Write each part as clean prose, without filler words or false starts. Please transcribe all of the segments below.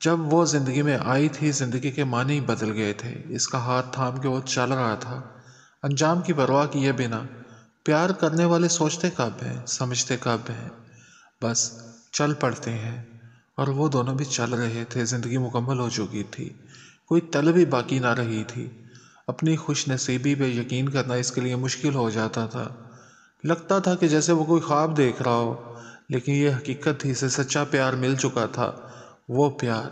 جب وہ زندگی میں آئی تھی زندگی کے معنی بدل گئے تھے۔ اس کا ہاتھ تھام کے وہ چل رہا تھا، انجام کی پرواہ کیے بنا۔ پیار کرنے والے سوچتے کب ہیں، سمجھتے کب ہیں، بس چل پڑتے ہیں۔ اور وہ دونوں بھی چل رہے تھے۔ زندگی مکمل ہو چکی تھی، کوئی طلب ہی باقی نہ رہی تھی۔ اپنی خوش نصیبی پہ یقین کرنا اس کے لیے مشکل ہو جاتا تھا۔ لگتا تھا کہ جیسے وہ کوئی خواب دیکھ رہا ہو، لیکن یہ حقیقت تھی۔ اسے سچا پیار مل چکا تھا، وہ پیار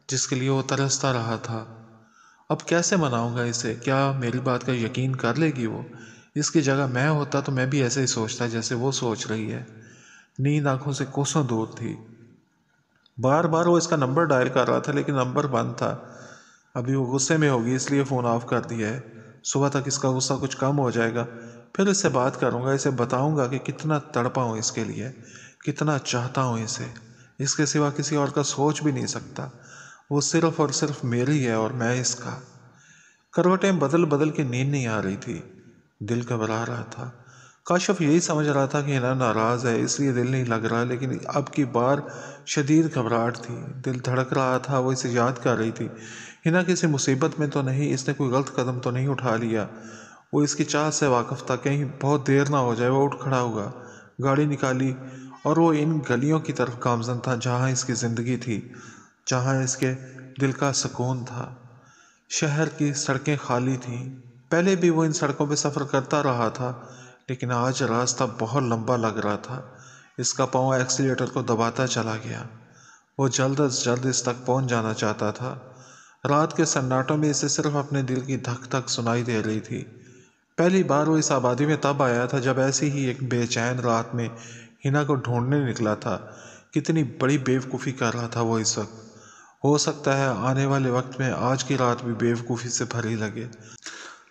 جس کے لیے وہ ترستا رہا تھا۔ اب کیسے مناؤں گا اسے؟ کیا میری بات کا یقین کر لے گی وہ؟ اس کی جگہ میں ہوتا تو میں بھی ایسے ہی سوچتا جیسے وہ سوچ رہی ہے۔ نیند آنکھوں سے کوسوں دور تھی۔ بار بار وہ اس کا نمبر ڈائل کر رہا تھا لیکن نمبر بند تھا۔ ابھی وہ غصے میں ہوگی اس لیے فون آف کر دیا ہے۔ صبح تک اس کا غصہ کچھ کم ہو جائے گا، پھر اس سے بات کروں گا، اسے بتاؤں گا کہ کتنا تڑپا ہوں اس کے لیے، کتنا چاہتا ہوں اسے۔ اس کے سوا کسی اور کا سوچ بھی نہیں سکتا۔ وہ صرف اور صرف میری ہے اور میں اس کا۔ کروٹیں بدل بدل کے نیند نہیں آ رہی تھی، دل گھبرا رہا تھا۔ کاشف یہی سمجھ رہا تھا کہ ہنا ناراض ہے اس لیے دل نہیں لگ رہا، لیکن اب کی بار شدید گھبراہٹ تھی۔ دل دھڑک رہا تھا، وہ اسے یاد کر رہی تھی۔ ہنا کسی مصیبت میں تو نہیں، اس نے کوئی غلط قدم تو نہیں اٹھا لیا؟ وہ اس کی چاہت سے واقف تھا، کہیں بہت دیر نہ ہو جائے۔ وہ اٹھ کھڑا ہوا، گاڑی نکالی اور وہ ان گلیوں کی طرف گامزن تھا جہاں اس کی زندگی تھی، جہاں اس کے دل کا سکون تھا۔ شہر کی سڑکیں خالی تھیں۔ پہلے بھی وہ ان سڑکوں پہ سفر کرتا رہا تھا، لیکن آج راستہ بہت لمبا لگ رہا تھا۔ اس کا پاؤں ایکسیلیٹر کو دباتا چلا گیا۔ وہ جلد از جلد اس تک پہنچ جانا چاہتا تھا۔ رات کے سناٹوں میں اسے صرف اپنے دل کی دھک دھک سنائی دے رہی تھی۔ پہلی بار وہ اس آبادی میں تب آیا تھا جب ایسی ہی ایک بے چین رات میں ہنا کو ڈھونڈنے نکلا تھا۔ کتنی بڑی بیوقوفی کر رہا تھا وہ اس وقت۔ ہو سکتا ہے آنے والے وقت میں آج کی رات بھی بیوقوفی سے بھری لگے۔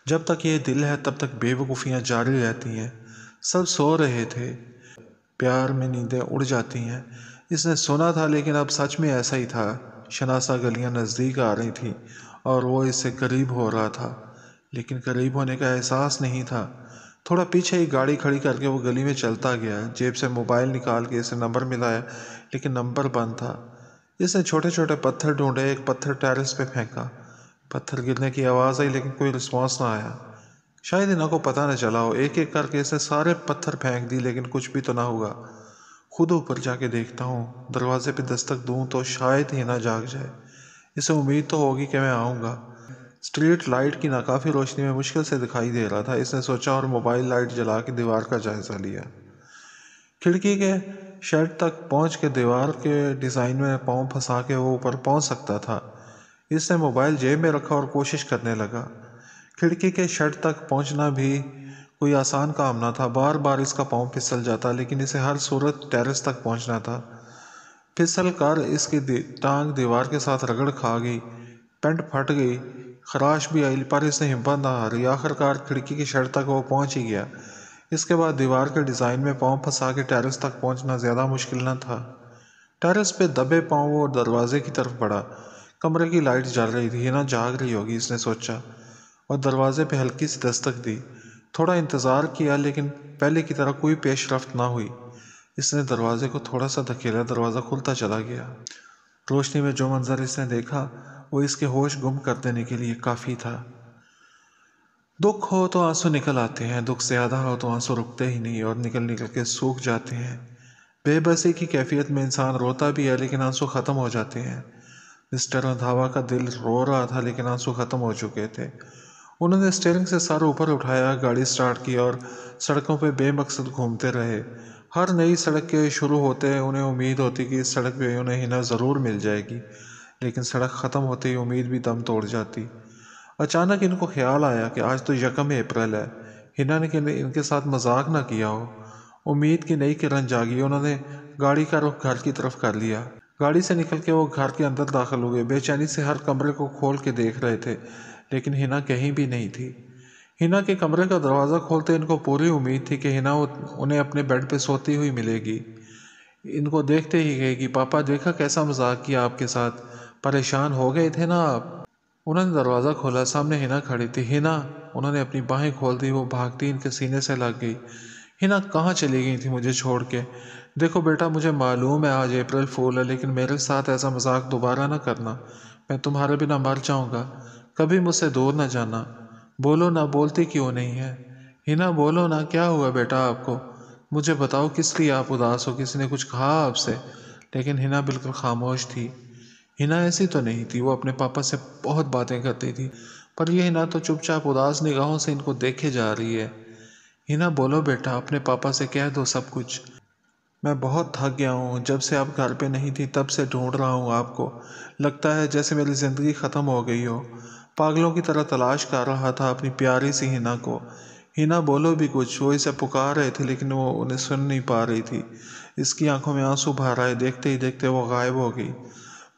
جب تک یہ دل ہے تب تک بیوقوفیاں جاری رہتی ہیں۔ سب سو رہے تھے، پیار میں نیندیں اڑ جاتی ہیں۔ اس نے سنا تھا لیکن اب سچ میں ایسا ہی تھا۔ شناسا گلیاں نزدیک آ رہی تھیں اور وہ اس سے قریب ہو رہا تھا، لیکن قریب ہونے کا احساس نہیں تھا۔ تھوڑا پیچھے ہی گاڑی کھڑی کر کے وہ گلی میں چلتا گیا۔ جیب سے موبائل نکال کے اسے نمبر ملایا لیکن نمبر بند تھا۔ اس نے چھوٹے چھوٹے پتھر ڈھونڈے، ایک پتھر ٹیرس پہ پھینکا۔ پتھر گرنے کی آواز آئی لیکن کوئی رسپانس نہ آیا۔ شاید ہنا کو پتہ نہ چلا ہو۔ ایک ایک کر کے اس نے سارے پتھر پھینک دی لیکن کچھ بھی تو نہ ہوا۔ خود اوپر جا کے دیکھتا ہوں، دروازے پہ دستک دوں تو شاید ہنا جاگ جائے۔ اسے امید تو ہوگی کہ میں آؤں گا۔ اسٹریٹ لائٹ کی ناکافی روشنی میں مشکل سے دکھائی دے رہا تھا۔ اس نے سوچا اور موبائل لائٹ جلا کے دیوار کا جائزہ لیا۔ کھڑکی کے شیڈ تک پہنچ کے دیوار کے ڈیزائن میں پاؤں پھنسا کے وہ اوپر پہنچ سکتا تھا۔ اس نے موبائل جیب میں رکھا اور کوشش کرنے لگا۔ کھڑکی کے شیڈ تک پہنچنا بھی کوئی آسان کام نہ تھا۔ بار بار اس کا پاؤں پھسل جاتا لیکن اسے ہر صورت ٹیرس تک پہنچنا تھا۔ پھسل کر اس کی ٹانگ دیوار کے ساتھ رگڑ کھا گئی، پینٹ پھٹ گئی، خراش بھی آئی، پر اس نے ہمت نہ ہاری۔ آخر کار کھڑکی کے شیڈ تک وہ پہنچ ہی گیا۔ اس کے بعد دیوار کے ڈیزائن میں پاؤں پھنسا کے ٹیرس تک پہنچنا زیادہ مشکل نہ تھا۔ ٹیرس پہ دبے پاؤں وہ دروازے کی طرف بڑھا۔ کمرے کی لائٹ جل رہی تھی۔ ہنا جاگ رہی ہوگی اس نے سوچا اور دروازے پہ ہلکی سی دستک دی۔ تھوڑا انتظار کیا لیکن پہلے کی طرح کوئی پیش رفت نہ ہوئی۔ اس نے دروازے کو تھوڑا سا دھکیلا، دروازہ کھلتا چلا گیا۔ روشنی میں جو منظر اس نے دیکھا وہ اس کے ہوش گم کر دینے کے لیے کافی تھا۔ دکھ ہو تو آنسو نکل آتے ہیں، دکھ زیادہ ہو تو آنسو رکتے ہی نہیں اور نکل نکل کے سوکھ جاتے ہیں۔ بے بسی کی کیفیت میں انسان روتا بھی ہے لیکن آنسو ختم ہو جاتے ہیں۔ مسٹر رندھاوا کا دل رو رہا تھا لیکن آنسو ختم ہو چکے تھے۔ انہوں نے اسٹیئرنگ سے سر اوپر اٹھایا، گاڑی سٹارٹ کی اور سڑکوں پہ بے مقصد گھومتے رہے۔ ہر نئی سڑک کے شروع ہوتے انہیں امید ہوتی کہ اس سڑک پہ انہیں ہنا ضرور مل جائے گی، لیکن سڑک ختم ہوتے ہی امید بھی دم توڑ جاتی۔ اچانک ان کو خیال آیا کہ آج تو 1 اپریل ہے، ہنا نے ان کے ساتھ مذاق نہ کیا ہو۔ امید کی نئی کرن جاگی۔ انہوں نے گاڑی کا رخ گھر کی طرف کر لیا۔ گاڑی سے نکل کے وہ گھر کے اندر داخل ہوئے۔ بے چینی سے ہر کمرے کو کھول کے دیکھ رہے تھے لیکن ہنا کہیں بھی نہیں تھی۔ ہنا کے کمرے کا دروازہ کھولتے ان کو پوری امید تھی کہ ہنا انہیں اپنے بیڈ پہ سوتی ہوئی ملے گی۔ ان کو دیکھتے ہی کہے گی، پاپا دیکھا کیسا مذاق کیا آپ کے ساتھ، پریشان ہو گئے تھے نا آپ۔ انہوں نے دروازہ کھولا، سامنے ہنا کھڑی تھی۔ ہنا، انہوں نے اپنی باہیں کھول دی۔ وہ بھاگتی ان کے سینے سے لگ گئی۔ ہنا کہاں چلی گئی تھی مجھے چھوڑ کے؟ دیکھو بیٹا، مجھے معلوم ہے آج اپریل فول ہے، لیکن میرے ساتھ ایسا مذاق دوبارہ نہ کرنا، میں تمہارے بنا مر جاؤں گا، کبھی مجھ سے دور نہ جانا۔ بولو نا، بولتی کیوں نہیں ہے؟ ہنا بولو نا، کیا ہوا بیٹا آپ کو؟ مجھے بتاؤ کس لیے آپ اداس ہو، کسی نے کچھ کہا آپ سے؟ لیکن ہنا بالکل خاموش تھی۔ ہنا ایسی تو نہیں تھی، وہ اپنے پاپا سے بہت باتیں کرتی تھی، پر یہ ہنا تو چپ چاپ اداس نگاہوں سے ان کو دیکھے جا رہی ہے۔ ہنا بولو بیٹا، اپنے پاپا سے کہہ دو سب کچھ۔ میں بہت تھک گیا ہوں، جب سے آپ گھر پہ نہیں تھی تب سے ڈھونڈ رہا ہوں آپ کو، لگتا ہے جیسے میری زندگی ختم ہو گئی ہو۔ پاگلوں کی طرح تلاش کر رہا تھا اپنی پیاری سی ہنا کو۔ ہنا بولو بھی کچھ، وہ اسے پکار رہے تھے لیکن وہ انہیں سن نہیں پا رہی تھی۔ اس کی آنکھوں میں آنسو بھر آئے، دیکھتے ہی دیکھتے وہ غائب ہو گئی۔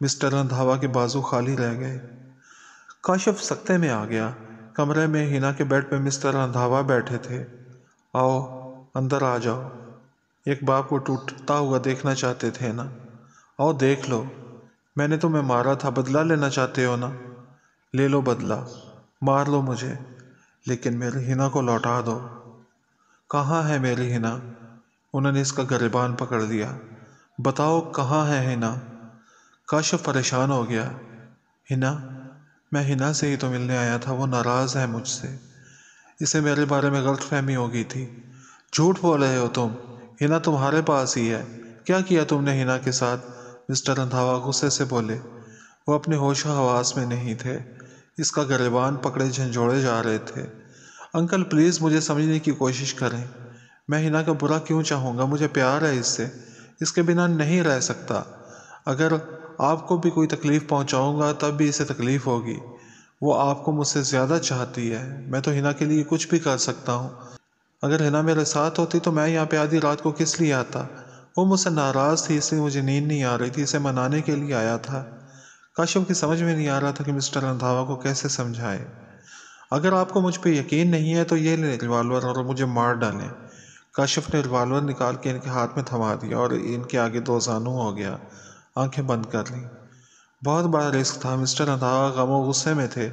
مسٹر رندھاوا کے بازو خالی رہ گئے۔ کاشف سکتے میں آ گیا۔ کمرے میں ہنا کے بیڈ پہ مسٹر رندھاوا بیٹھے تھے۔ آؤ اندر آ جاؤ، ایک باپ کو ٹوٹتا ہوا دیکھنا چاہتے تھے نا؟ آؤ دیکھ لو، میں نے تمہیں مارا تھا، بدلہ لینا چاہتے ہو نا؟ لے لو بدلہ، مار لو مجھے، لیکن میری ہنا کو لوٹا دو۔ کہاں ہے میری ہنا؟ انہوں نے اس کا گریبان پکڑ لیا۔ بتاؤ کہاں ہے ہنا؟ کاشف پریشان ہو گیا۔ ہنا؟ میں ہنا سے ہی تو ملنے آیا تھا، وہ ناراض ہے مجھ سے، اسے میرے بارے میں غلط فہمی ہو گئی تھی۔ جھوٹ بول رہے ہو تم، ہنا تمہارے پاس ہی ہے۔ کیا کیا تم نے ہنا کے ساتھ؟ مسٹر رندھاوا غصے سے بولے۔ وہ اپنے ہوش و حواس میں نہیں تھے، اس کا گریبان پکڑے جھنجھوڑے جا رہے تھے۔ انکل پلیز مجھے سمجھنے کی کوشش کریں، میں ہنا کا برا کیوں چاہوں گا؟ مجھے پیار ہے اس سے، اس کے بنا نہیں رہ سکتا۔ اگر آپ کو بھی کوئی تکلیف پہنچاؤں گا تب بھی اسے تکلیف ہوگی۔ وہ آپ کو مجھ سے زیادہ چاہتی ہے، میں تو ہنا کے لیے کچھ بھی کر سکتا ہوں۔ اگر ہنا میرے ساتھ ہوتی تو میں یہاں پہ آدھی رات کو کس لیے آتا؟ وہ مجھ سے ناراض تھی، اس لیے مجھے نیند نہیں آ رہی تھی، اسے منانے کے لیے آیا تھا۔ کاشف کی سمجھ میں نہیں آ رہا تھا کہ مسٹر رندھاوا کو کیسے سمجھائے۔ اگر آپ کو مجھ پہ یقین نہیں ہے تو یہ لیں ریوالور اور مجھے مار ڈالیں۔ کاشف نے ریوالور نکال کے ان کے ہاتھ میں تھما دیا اور ان کے آگے دو زانو ہو گیا، آنکھیں بند کر لیں۔ بہت بڑا رسک تھا، مسٹر رندھاوا غم و غصے میں تھے،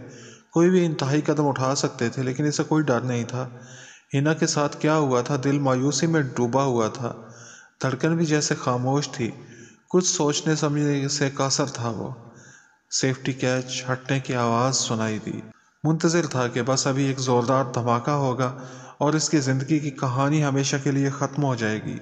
کوئی بھی انتہائی قدم اٹھا سکتے تھے، لیکن اسے کوئی ڈر نہیں تھا۔ ہنا کے ساتھ کیا ہوا تھا؟ دل مایوسی میں ڈوبا ہوا تھا، دھڑکن بھی جیسے خاموش تھی، کچھ سوچنے سمجھنے سے قاصر تھا وہ۔ سیفٹی کیچ ہٹنے کی آواز سنائی دی۔ منتظر تھا کہ بس ابھی ایک زوردار دھماکہ ہوگا اور اس کی زندگی کی کہانی ہمیشہ کے لیے ختم ہو جائے گی۔